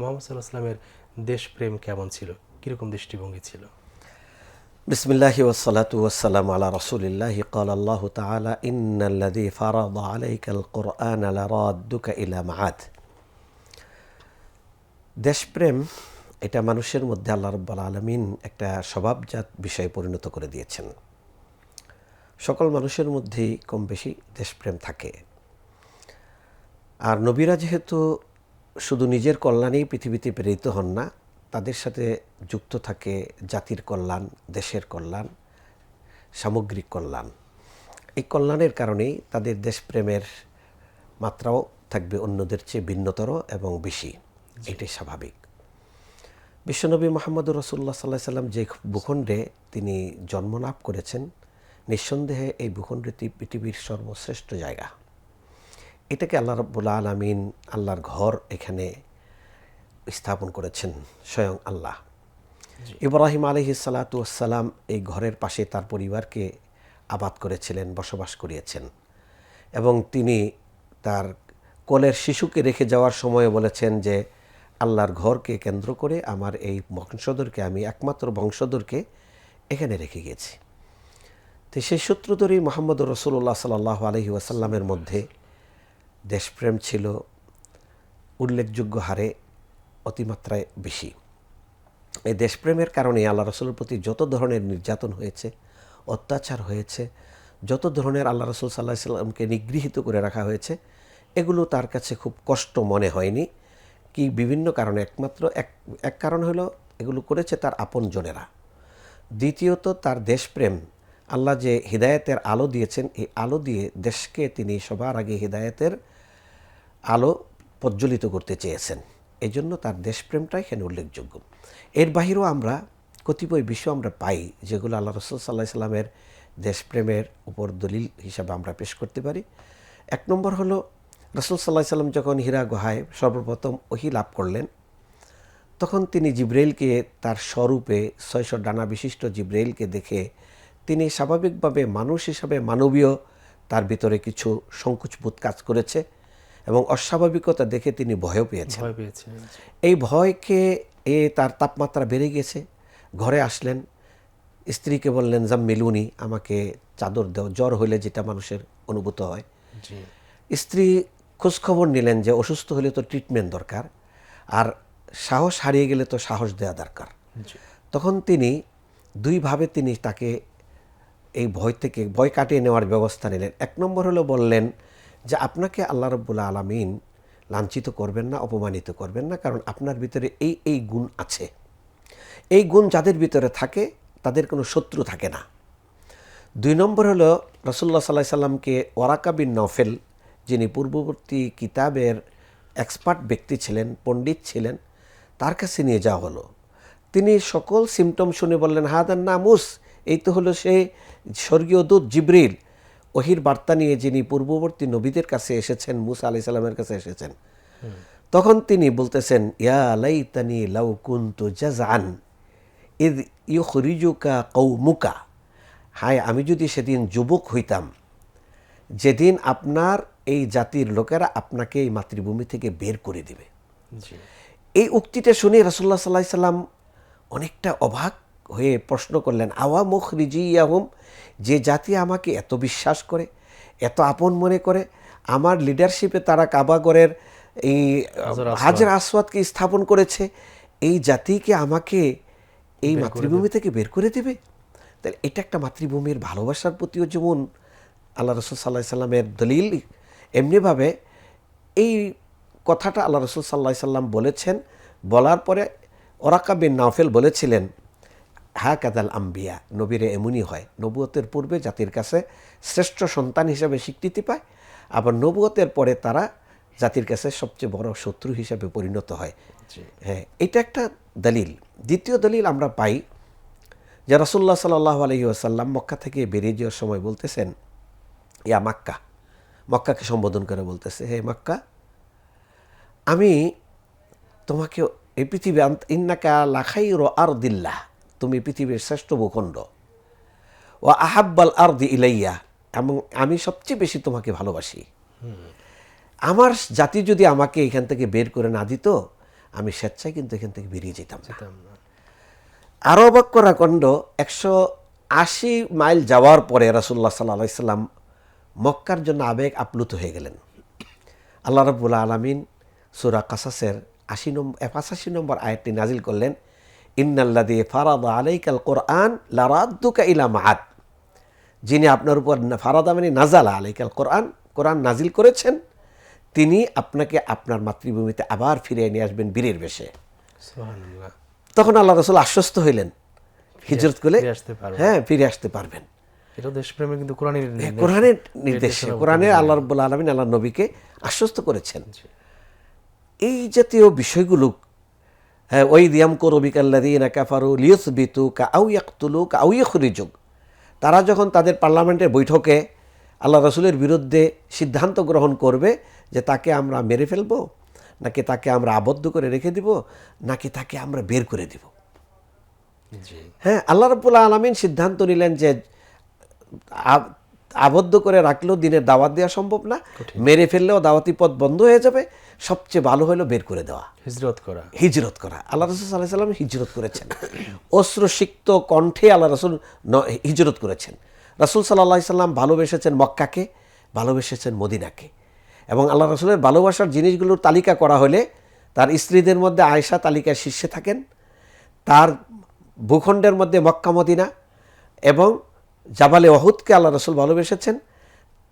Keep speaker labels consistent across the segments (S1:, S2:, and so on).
S1: মুহাম্মদ সাল্লাল্লাহু আলাইহি ওয়াসাল্লামের দেশপ্রেম কেমন ছিল, কিরকম দৃষ্টিভঙ্গি ছিল?
S2: বিসমিল্লাহি ওয়াসসালাতু ওয়াসসালামু আলা রাসূলিল্লাহি ক্বালা আল্লাহু তাআলা ইন্নাল্লাযী ফারাদা আলাইকাল কুরআনা লারাদ্দুকা ইলা মাআদ। দেশপ্রেম এটা মানুষের মধ্যে আল্লাহ রাব্বুল আলামিন একটা স্বভাবজাত বিষয়ে পরিণত করে দিয়েছেন। সকল মানুষের মধ্যেই কম বেশি দেশপ্রেম থাকে। আর নবীরা যেহেতু শুধু নিজের কল্যাণেই পৃথিবীতে প্রেরিত হন না, তাদের সাথে যুক্ত থাকে জাতির কল্যাণ, দেশের কল্যাণ, সামগ্রিক কল্যাণ। এই কল্যাণের কারণেই তাদের দেশপ্রেমের মাত্রাও থাকবে অন্যদের চেয়ে ভিন্নতর এবং বেশি। এটাই স্বাভাবিক। বিশ্বনবী মুহাম্মদুর রাসূলুল্লাহ সাল্লাল্লাহু আলাইহি সাল্লাম যে ভূখণ্ডে তিনি জন্মলাভ করেছেন, নিঃসন্দেহে এই ভূখণ্ডটি পৃথিবীর সর্বশ্রেষ্ঠ জায়গা। এটাকে আল্লাহ রাব্বুল আলামিন আল্লাহর ঘর এখানে স্থাপন করেছেন স্বয়ং আল্লাহ। ইব্রাহিম আলাইহিস সালাতু ওয়াসসালাম এই ঘরের পাশে তার পরিবারকে আবাদ করেছিলেন, বসবাস করিয়েছেন, এবং তিনি তার কোলের শিশুকে রেখে যাওয়ার সময় বলেছেন যে আল্লাহর ঘরকে কেন্দ্র করে আমার এই বংশধরকে, আমি একমাত্র বংশধরকে এখানে রেখে গেছি। তো সেই সূত্র ধরেই মুহাম্মদুর রাসূলুল্লাহ সাল্লাল্লাহু আলাইহি ওয়াসাল্লামের মধ্যে দেশপ্রেম ছিল উল্লেখযোগ্য হারে অতিমাত্রায় বেশি। এই দেশপ্রেমের কারণে আল্লাহ রাসূলের প্রতি যত ধরনের নির্যাতন হয়েছে, অত্যাচার হয়েছে, যত ধরনের আল্লাহ রাসূল সাল্লাল্লাহু আলাইহি সাল্লামকে নিগৃহীত করে রাখা হয়েছে, এগুলো তার কাছে খুব কষ্ট মনে হয়নি। কি বিভিন্ন কারণে, একমাত্র এক কারণ হলো এগুলো করেছে তার আপনজনেরা। দ্বিতীয়ত তার দেশপ্রেম, আল্লাহ যে হিদায়াতের আলো দিয়েছেন, এই আলো দিয়ে দেশকে তিনি সবার আগে হিদায়াতের আলো প্রজ্বলিত করতে চেয়েছেন। এই জন্য তার দেশপ্রেমটাই এখানে উল্লেখযোগ্য। এর বাহিরেও আমরা কতিপয় বিষয় আমরা পাই যেগুলো আল্লাহ রাসূল সাল্লাল্লাহু আলাইহি সাল্লামের দেশপ্রেমের উপর দলিল হিসাবে আমরা পেশ করতে পারি। এক নম্বর হলো, রাসূল সাল্লাল্লাহু আলাইহি সাল্লাম যখন হীরা গুহায় সর্বপ্রথম ওহী লাভ করলেন, তখন তিনি জিবরাইলকে তার স্বরূপে ৬০০ ডানা বিশিষ্ট জিবরাইলকে দেখে তিনি স্বাভাবিকভাবে মানুষ হিসাবে মানবীয় তার ভিতরে কিছু সংকোচবোধ কাজ করেছে এবং অস্বাভাবিকতা দেখে তিনি ভয়ও পেয়েছেন। এই ভয়কে তার তাপমাত্রা বেড়ে গেছে। ঘরে আসলেন, স্ত্রীকে বললেন জাম্মিলুনি, আমাকে চাদর দাও, জ্বর হলে যেটা মানুষের অনুভূত হয়। স্ত্রী খোঁজখবর নিলেন যে অসুস্থ হলে তো ট্রিটমেন্ট দরকার, আর সাহস হারিয়ে গেলে তো সাহস দেওয়া দরকার। তখন তিনি দুইভাবে তিনি তাকে এই ভয় কাটিয়ে নেওয়ার ব্যবস্থা নিলেন। এক নম্বর হলো বললেন যে আপনাকে আল্লাহ রাব্বুল আলামিন লাঞ্ছিত করবেন না, অপমানিত করবেন না, কারণ আপনার ভিতরে এই গুণ আছে। এই গুণ যাদের ভিতরে থাকে তাদের কোনো শত্রু থাকে না। দুই নম্বর হলো, রাসূলুল্লাহ সাল্লাল্লাহু আলাইহি সাল্লামকে ওয়ারাকা বিন নওফেল, যিনি পূর্ববর্তী কিতাবের এক্সপার্ট ব্যক্তি ছিলেন, পণ্ডিত ছিলেন, তার কাছে নিয়ে যাওয়া হলো। তিনি সকল সিমটম শুনে বললেন হাদান নামুস, এই তো হলো সে স্বর্গীয় দূত জিবরিল, ওহির বার্তা নিয়ে, যিনি পূর্ববর্তী নবীদের কাছে এসেছেন, মূসা আলাইহিস সালামের কাছে এসেছেন। তখন তিনি বলতেছেন ইয়া লাইতানি লাউ কুনতু জাযআন ইয ইউখরিজুকা কওমুকা, হায় আমি যদি সেদিন যুবক হইতাম যেদিন আপনার এই জাতির লোকেরা আপনাকে এই মাতৃভূমি থেকে বের করে দিবে। এই উক্তিটা শুনে রাসূলুল্লাহ সাল্লাল্লাহু আলাইহি সাল্লাম অনেকটা অবাক হয়ে প্রশ্ন করলেন, আওয়া মুখরিজিয়াহুম, যে জাতি আমাকে এত বিশ্বাস করে, এত আপন মনে করে, আমার লিডারশিপে তারা কাবাগরের এই হাজর আসওয়াদকে স্থাপন করেছে, এই জাতিকে আমাকে এই মাতৃভূমি থেকে বের করে দেবে? তাহলে এটা একটা মাতৃভূমির ভালোবাসার প্রতিও যেমন আল্লাহ রাসূল সাল্লাল্লাহু আলাইহি সাল্লামের দলিল, এমনিভাবে এই কথাটা আল্লাহ রাসূল সাল্লাল্লাহু আলাইহি সাল্লাম বলেছেন। বলার পরে ওয়ারাকা বিন নওফেল বলেছিলেন, হাকাযাল আম্বিয়া, নবীরে এমনই হয়, নবুয়তের পূর্বে জাতির কাছে শ্রেষ্ঠ সন্তান হিসাবে স্বীকৃতি পায়, আবার নবুয়তের পরে তারা জাতির কাছে সবচেয়ে বড় শত্রু হিসাবে পরিণত হয়। হ্যাঁ, এটা একটা দলিল। দ্বিতীয় দলিল আমরা পাই যে রাসূলুল্লাহ সাল্লাল্লাহু আলাইহি ওয়াসাল্লাম মক্কা থেকে বেরিয়ে যাওয়ার সময় বলতেছেন, ইয়া মক্কা, মক্কাকে সম্বোধন করে বলতেছে, হে মক্কা, আমি তোমাকে এই পৃথিবী, ইন্নাকা লাখাইরু আরদিল্লাহ, তুমি পৃথিবীর শ্রেষ্ঠ ভূখণ্ড, ও আহাব্বাল আরদি ইলাইয়া, এবং আমি সবচেয়ে বেশি তোমাকে ভালোবাসি। আমার জাতি যদি আমাকে এখান থেকে বের করে না দিত, আমি স্বেচ্ছায় কিন্তু এখান থেকে বেরিয়ে যেতাম না।
S1: যেতাম না।
S2: আরও অবাক করা কাণ্ড, 180 মাইল যাওয়ার পরে রাসূলুল্লাহ সাল্লাল্লাহু আলাইহি সাল্লাম মক্কার জন্য আবেগ আপ্লুত হয়ে গেলেন। আল্লাহ রাব্বুল আলামিন সূরা কাসাসের 85 নম্বর আয়াতটি নাজিল করলেন, ইন্নাল্লাযী ফারাদা আলাইকাল কোরআন লারাদ্দুকা ইলা মাআদ। যিনি আপনার উপর ফারাদা মানে নাজালা আলাইকাল কোরআন, কোরআন নাজিল করেছেন, তিনি আপনাকে আপনার মাতৃভূমিতে আবার ফিরিয়ে নিয়ে আসবেন বীরের বেশে।
S1: সুবহানাল্লাহ।
S2: তখন আল্লাহ রাসূল আশ্বস্ত হইলেন হিজরত করে,
S1: ফিরে আসতে পারবেন।
S2: হ্যাঁ ফিরে আসতে পারবেন।
S1: এটা দেশপ্রেমের কিন্তু কোরআনের নির্দেশ।
S2: কোরআনের নির্দেশে, কোরআনে আল্লাহ রাব্বুল আলামিন আল্লাহ নবীকে আশ্বস্ত করেছেন। এই জাতীয় বিষয়গুলো, হ্যাঁ, ওই দিয়াম করবিকাল্লাযীনা কাফারু লিয়ুসবিতুকা আও ইয়াকতুলুকা আও ইখরিজুক, তারা যখন তাদের পার্লামেন্টের বৈঠকে আল্লাহ রাসূলের বিরুদ্ধে সিদ্ধান্ত গ্রহণ করবে যে তাকে আমরা মেরে ফেলবো, নাকি তাকে আমরা আবদ্ধ করে রেখে দিব, নাকি তাকে আমরা বের করে দিব।
S1: জি।
S2: হ্যাঁ, আল্লাহ রাব্বুল আলামিন সিদ্ধান্ত নিলেন যে আবদ্ধ করে রাখলেও দিনের দাওয়াত দেওয়া সম্ভব না, মেরে ফেললেও দাওয়াতি পথ বন্ধ হয়ে যাবে, সবচেয়ে ভালো হলো বের করে দেওয়া, হিজরত করা। আল্লাহ রাসূল সাল্লাল্লাহু আলাইহি সাল্লাম হিজরত করেছেন, অশ্রুসিক্ত কণ্ঠে আল্লাহ রাসূল হিজরত করেছেন। রাসূল সাল্লাল্লাহু আলাইহি সাল্লাম ভালোবেসেছেন মক্কাকে, ভালোবেসেছেন মদিনাকে। এবং আল্লাহ রাসূলের ভালোবাসার জিনিসগুলোর তালিকা করা হলে তার স্ত্রীদের মধ্যে আয়েশা তালিকার শীর্ষে থাকেন, তার ভূখণ্ডের মধ্যে মক্কা মদিনা এবং জাবালে ওহুদকে আল্লাহ রাসূল ভালোবেসেছেন,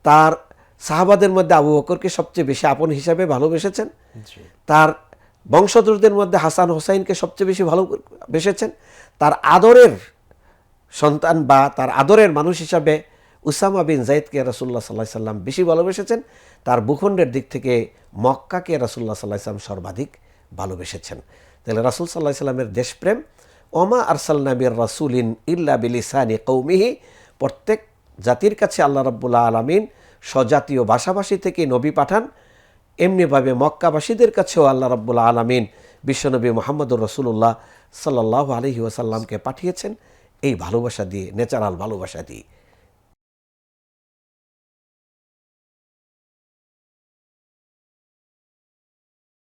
S2: তার সাহাবাদের মধ্যে আবু বকরকে সবচেয়ে বেশি আপন হিসাবে ভালোবেসেছেন, তার বংশধরদের মধ্যে হাসান হোসাইনকে সবচেয়ে বেশি ভালোবেসেছেন, তার আদরের সন্তান বা তার আদরের মানুষ হিসাবে উসামা বিন যায়েদকে রাসূলুল্লাহ সাল্লাল্লাহু আলাইহি সাল্লাম বেশি ভালোবেসেছেন, তার ভূখণ্ডের দিক থেকে মক্কাকে রাসূলুল্লাহ সাল্লাল্লাহু আলাইহি সাল্লাম সর্বাধিক ভালোবেসেছেন। তাহলে রাসূল সাল্লাল্লাহু আলাইহি সাল্লামের দেশপ্রেম, ওমা আরসালনা মির রাসূলিন ইল্লা বিলিসানি কওমিহি, প্রত্যেক জাতির কাছে আল্লাহ রাব্বুল আলামিন স্বজাতীয় ভাষাভাষী থেকে নবী পাঠান, এমনিভাবে মক্কাবাসীদের কাছেও আল্লাহ রাব্বুল আলামিন বিশ্বনবী মুহাম্মদুর রাসূলুল্লাহ সাল্লাল্লাহু আলাইহি ওয়াসাল্লামকে পাঠিয়েছেন এই ভালোবাসা দিয়ে, ন্যাচারাল ভালোবাসা দিয়ে।